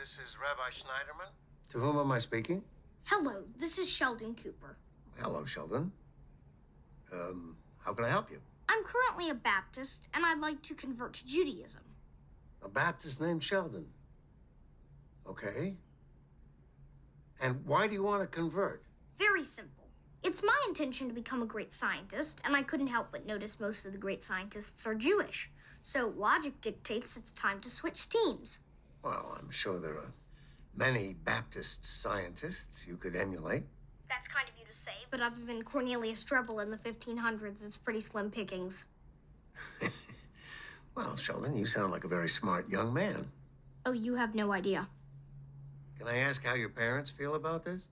this is Rabbi Schneiderman. To whom am I speaking? Hello, this is Sheldon Cooper. Hello, Sheldon. How can I help you? I'm currently a Baptist, and I'd like to convert to Judaism. A Baptist named Sheldon. Okay. And why do you want to convert? Very simple. It's my intention to become a great scientist, and I couldn't help but notice most of the great scientists are Jewish. So logic dictates it's time to switch teams. Well, I'm sure there are many Baptist scientists you could emulate. That's kind of you to say, but other than Cornelius Drebbel in the 1500s, it's pretty slim pickings. Well, Sheldon, you sound like a very smart young man. Oh, you have no idea. Can I ask how your parents feel about this?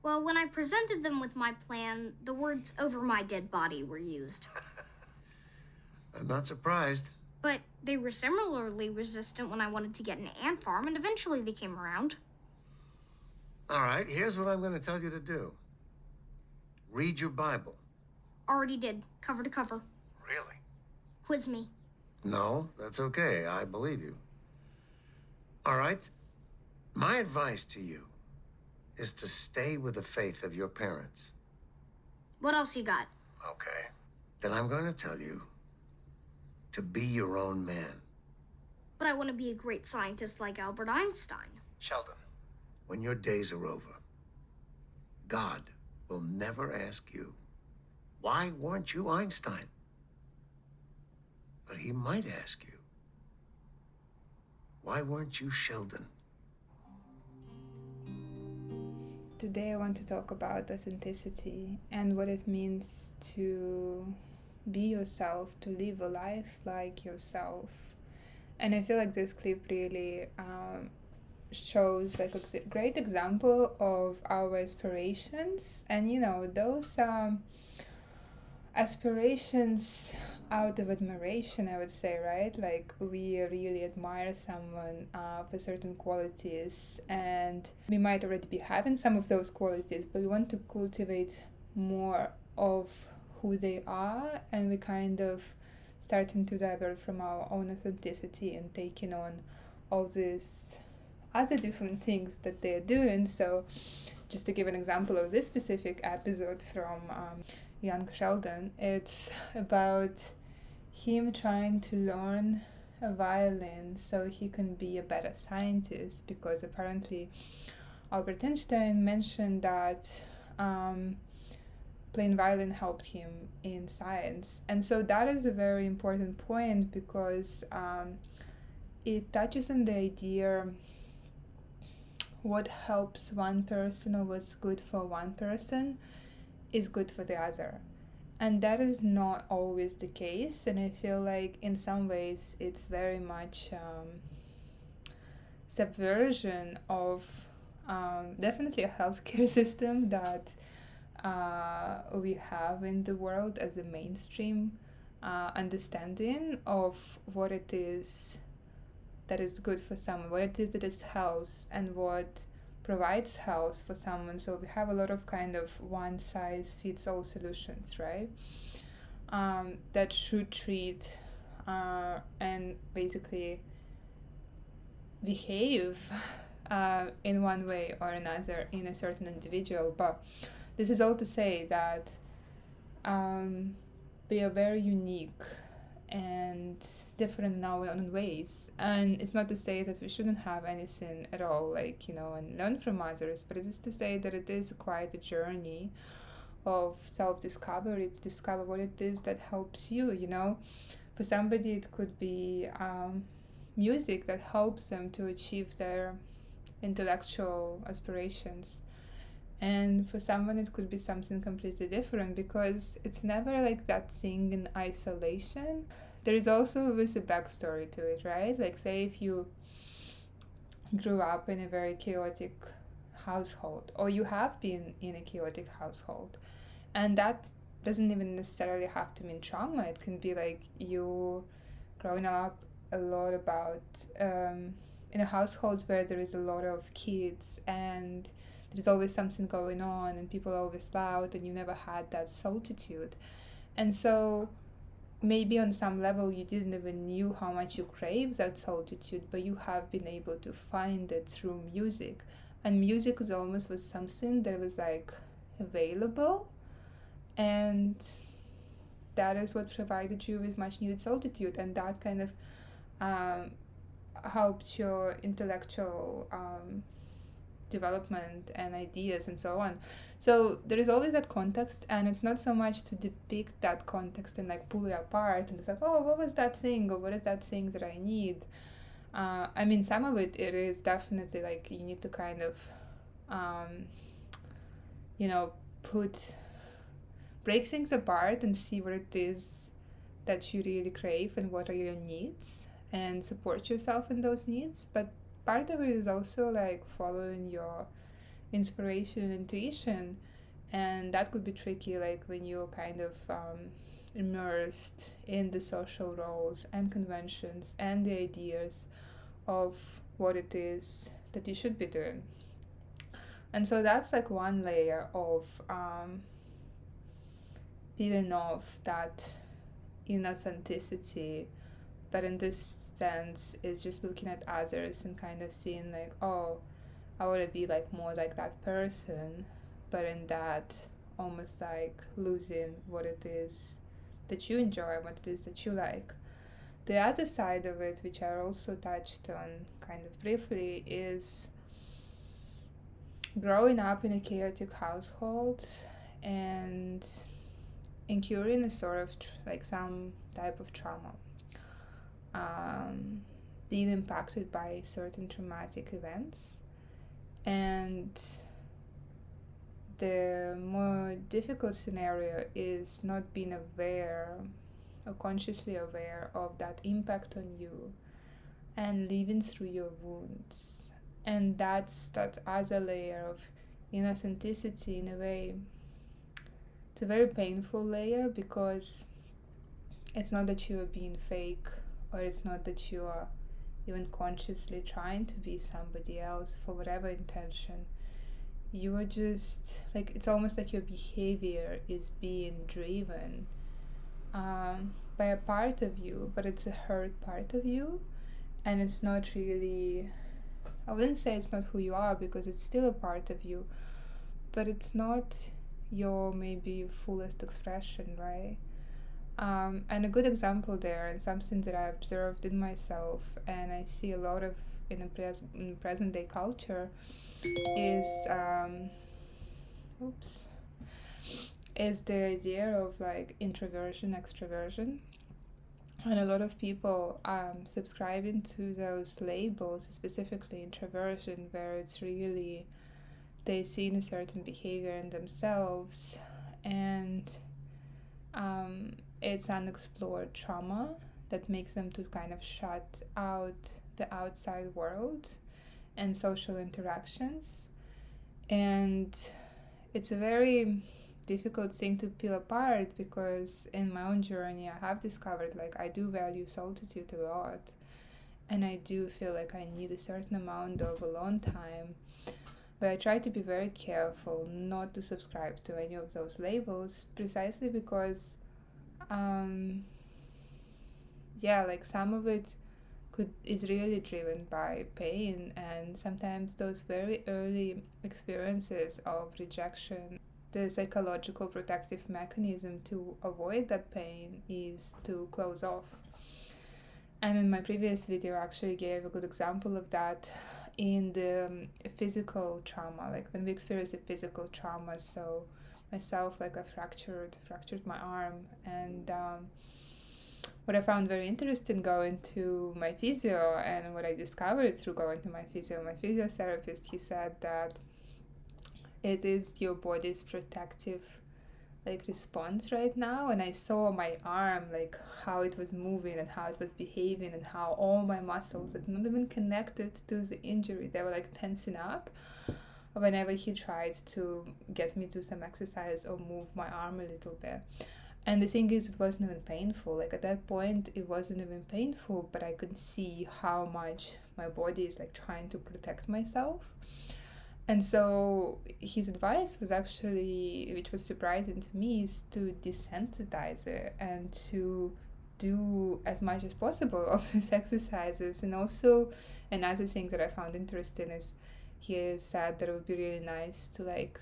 Well, when I presented them with my plan, the words "over my dead body" were used. I'm not surprised. But they were similarly resistant when I wanted to get an ant farm, and eventually they came around. All right, here's what I'm going to tell you to do. Read your Bible. Already did, cover to cover. Really? Quiz me. No, that's okay. I believe you. All right. My advice to you is to stay with the faith of your parents. What else you got? Okay. Then I'm going to tell you to be your own man. But I want to be a great scientist like Albert Einstein. Sheldon, when your days are over, God will never ask you, why weren't you Einstein? But he might ask you, why weren't you Sheldon? Today I want to talk about authenticity and what it means to be yourself, to live a life like yourself. And I feel like this clip really shows like a great example of our aspirations, and those aspirations out of admiration, I would say, right? Like we really admire someone for certain qualities, and we might already be having some of those qualities, but we want to cultivate more of who they are, and we kind of starting to divert from our own authenticity and taking on all these other different things that they're doing. So just to give an example of this specific episode from young Sheldon, it's about him trying to learn a violin so he can be a better scientist, because apparently Albert Einstein mentioned that playing violin helped him in science. And so that is a very important point, because it touches on the idea what helps one person or what's good for one person is good for the other. And that is not always the case. And I feel like in some ways it's very much subversion of definitely a healthcare system that we have in the world as a mainstream understanding of what it is that is good for someone, what it is that is health, and what provides health for someone. So we have a lot of kind of one size fits all solutions, right? That should treat and basically behave in one way or another in a certain individual. But this is all to say that we are very unique and different in our own ways. And it's not to say that we shouldn't have anything at all, like, and learn from others, but it is to say that it is quite a journey of self-discovery to discover what it is that helps you, For somebody it could be music that helps them to achieve their intellectual aspirations. And for someone it could be something completely different, because it's never like that thing in isolation. There is also always a backstory to it, right? Like, say if you grew up in a very chaotic household, or you have been in a chaotic household, and that doesn't even necessarily have to mean trauma. It can be like you growing up a lot about in a household where there is a lot of kids and there's always something going on and people are always loud, and you never had that solitude. And so maybe on some level you didn't even knew how much you crave that solitude, but you have been able to find it through music. And music was almost was something that was like available, and that is what provided you with much needed solitude, and that kind of helped your intellectual development and ideas and so on. So there is always that context, and it's not so much to depict that context and like pull it apart and it's like, oh, what was that thing, or what is that thing that I need. I mean, some of it is definitely like you need to kind of break things apart and see what it is that you really crave and what are your needs, and support yourself in those needs. But part of it is also like following your inspiration and intuition, and that could be tricky, like when you're kind of immersed in the social roles and conventions and the ideas of what it is that you should be doing. And so that's like one layer of peeling off that inauthenticity, but in this sense is just looking at others and kind of seeing like, oh, I want to be like more like that person, but in that almost like losing what it is that you enjoy, what it is that you like. The other side of it, which I also touched on kind of briefly, is growing up in a chaotic household and incurring a sort of like some type of trauma, being impacted by certain traumatic events. And the more difficult scenario is not being aware or consciously aware of that impact on you and living through your wounds. And that's that other layer of inauthenticity. In a way, it's a very painful layer, because it's not that you are being fake, or it's not that you are even consciously trying to be somebody else for whatever intention. You are just like, it's almost like your behavior is being driven by a part of you, but it's a hurt part of you, and it's not really, I wouldn't say it's not who you are, because it's still a part of you, but it's not your maybe fullest expression, right? And a good example there, and something that I observed in myself and I see a lot of in present day culture, is the idea of like introversion, extroversion, and a lot of people subscribing to those labels, specifically introversion, where it's really they see a certain behavior in themselves, and it's unexplored trauma that makes them to kind of shut out the outside world and social interactions. And it's a very difficult thing to peel apart, because in my own journey I have discovered like I do value solitude a lot, and I do feel like I need a certain amount of alone time, but I try to be very careful not to subscribe to any of those labels, precisely because like some of it is really driven by pain, and sometimes those very early experiences of rejection, the psychological protective mechanism to avoid that pain is to close off. And in my previous video I actually gave a good example of that in the physical trauma, like when we experience a physical trauma. So myself, like I fractured my arm, and what I found very interesting going to my physio, and what I discovered through going to my physiotherapist, he said that it is your body's protective like response right now. And I saw my arm, like how it was moving and how it was behaving, and how all my muscles that not even connected to the injury, they were like tensing up whenever he tried to get me to some exercise or move my arm a little bit. And the thing is, it wasn't even painful. Like at that point, it wasn't even painful, but I could see how much my body is like trying to protect myself. And so his advice was actually, which was surprising to me, is to desensitize it and to do as much as possible of these exercises. And also another thing that I found interesting is he said that it would be really nice to like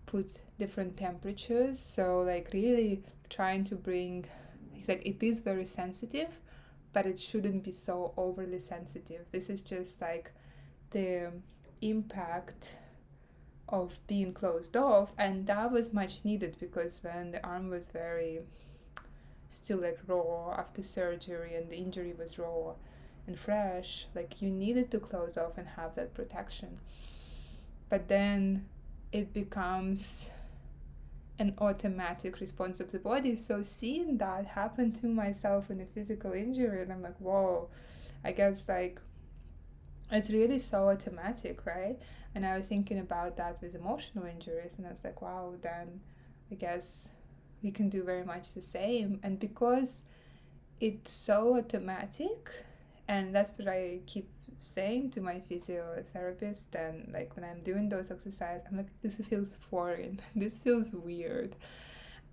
put different temperatures, so like really trying to bring, he's like, it is very sensitive, but it shouldn't be so overly sensitive. This is just like the impact of being closed off, and that was much needed because when the arm was very still like raw after surgery and the injury was raw and fresh, like you needed to close off and have that protection. But then it becomes an automatic response of the body. So seeing that happen to myself in a physical injury, and I'm like, whoa, I guess like it's really so automatic, right? And I was thinking about that with emotional injuries, and I was like, wow, then I guess we can do very much the same. And because it's so automatic, and that's what I keep saying to my physiotherapist, and like when I'm doing those exercises, I'm like, this feels foreign, this feels weird.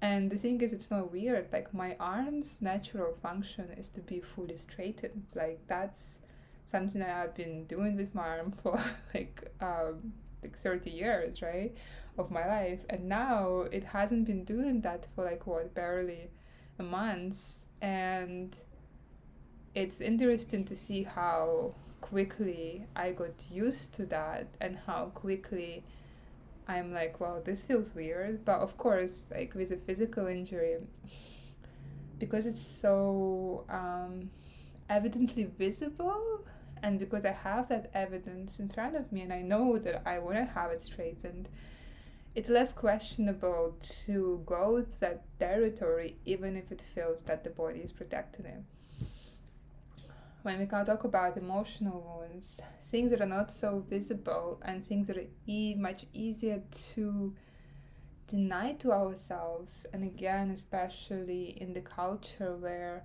And the thing is, it's not weird. Like my arm's natural function is to be fully straightened. Like that's something that I've been doing with my arm for like 30 years, right, of my life. And now it hasn't been doing that for like what, barely a month. And it's interesting to see how quickly I got used to that and how quickly I'm like, wow, this feels weird. But of course, like with a physical injury, because it's so evidently visible, and because I have that evidence in front of me and I know that I want to have it straightened, it's less questionable to go to that territory, even if it feels that the body is protecting it. When we can talk about emotional wounds, things that are not so visible and things that are much easier to deny to ourselves, and again, especially in the culture where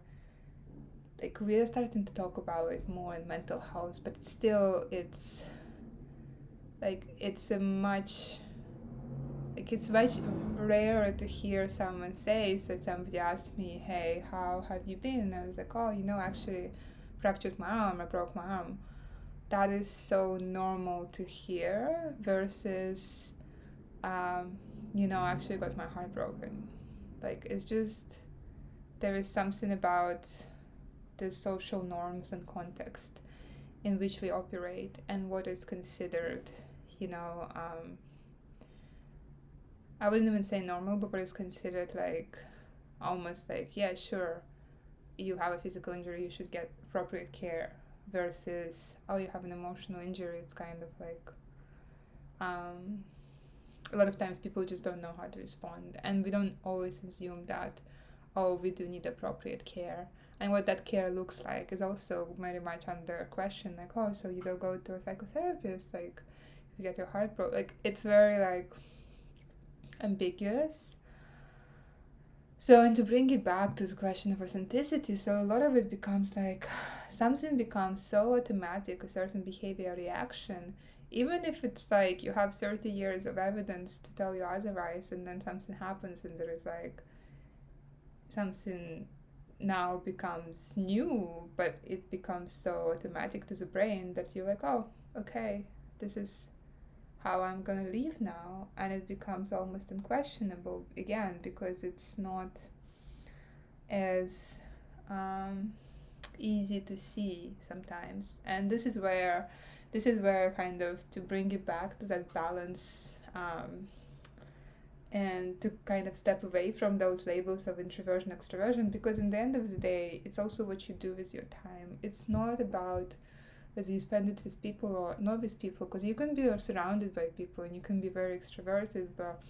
like we are starting to talk about it more in mental health, but still it's like it's much rarer to hear someone say. So if somebody asked me, hey, how have you been, and I was like, oh, actually fractured my arm, I broke my arm, that is so normal to hear versus actually got my heart broken. Like it's just, there is something about the social norms and context in which we operate and what is considered, I wouldn't even say normal, but what is considered like almost like, yeah, sure, you have a physical injury, you should get appropriate care, versus, oh, you have an emotional injury. It's kind of like a lot of times people just don't know how to respond, and we don't always assume that, oh, we do need appropriate care. And what that care looks like is also very much under question, like, oh, so you don't go to a psychotherapist, like you get your heart broke, like it's very like ambiguous. So, and to bring it back to the question of authenticity, so a lot of it becomes like something becomes so automatic, a certain behavior reaction, even if it's like you have 30 years of evidence to tell you otherwise, and then something happens and there is like something now becomes new, but it becomes so automatic to the brain that you're like, oh, okay, this is how I'm gonna live now, and it becomes almost unquestionable again because it's not as easy to see sometimes. And this is where kind of to bring it back to that balance, and to kind of step away from those labels of introversion, extroversion, because in the end of the day, it's also what you do with your time. It's not about whether you spend it with people or not with people, because you can be surrounded by people and you can be very extroverted, but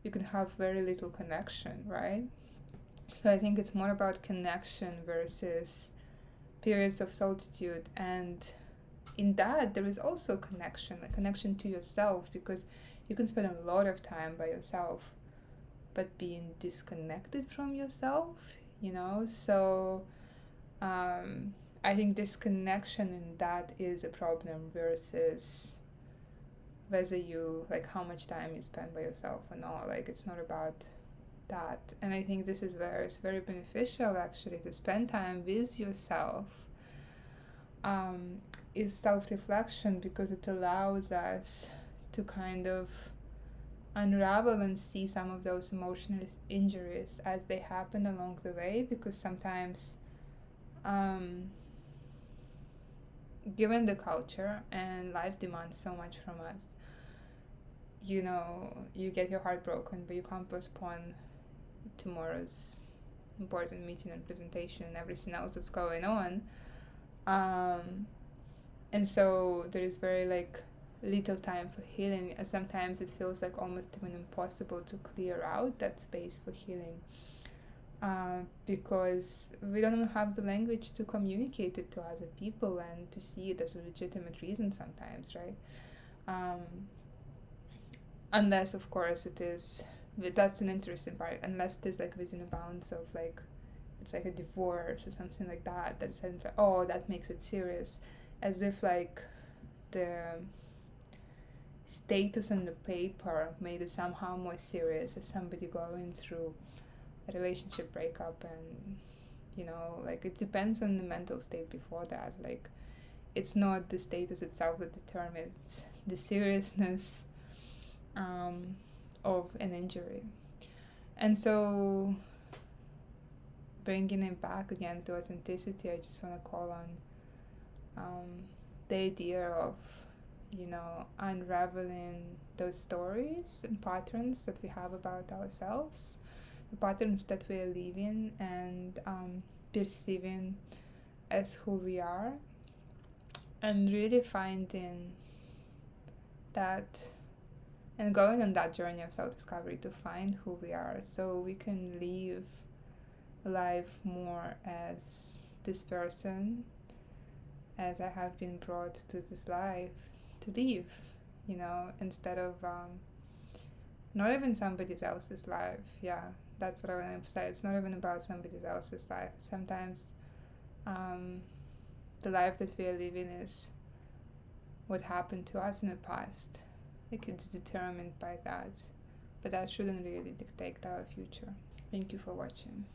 you can have very little connection, right? So I think it's more about connection versus periods of solitude, and in that there is also connection, a connection to yourself, because you can spend a lot of time by yourself but being disconnected from yourself, so I think disconnection in that is a problem versus whether you, like, how much time you spend by yourself or not. Like, it's not about that. And I think this is where it's very beneficial actually to spend time with yourself, is self-reflection, because it allows us to kind of unravel and see some of those emotional injuries as they happen along the way, because sometimes given the culture and life demands so much from us, you know, you get your heart broken, but you can't postpone tomorrow's important meeting and presentation and everything else that's going on. And so there is very like little time for healing, and sometimes it feels like almost even impossible to clear out that space for healing, because we don't have the language to communicate it to other people and to see it as a legitimate reason sometimes, right? Unless of course it is, that's an interesting part, unless it is like within the bounds of like, it's like a divorce or something like that, that says like, oh, that makes it serious, as if like the status on the paper made it somehow more serious as somebody going through a relationship breakup. And you know, like it depends on the mental state before that. Like it's not the status itself that determines the seriousness of an injury. And so bringing it back again to authenticity, I just want to call on the idea of, you know, unraveling those stories and patterns that we have about ourselves, the patterns that we are living and perceiving as who we are, and really finding that and going on that journey of self-discovery to find who we are, so we can live life more as this person, as I have been brought to this life to live, you know, instead of not even somebody else's life. Yeah, that's what I want to emphasize. It's not even about somebody else's life. Sometimes the life that we are living is what happened to us in the past. Like it's determined by that, but that shouldn't really dictate our future. Thank you for watching.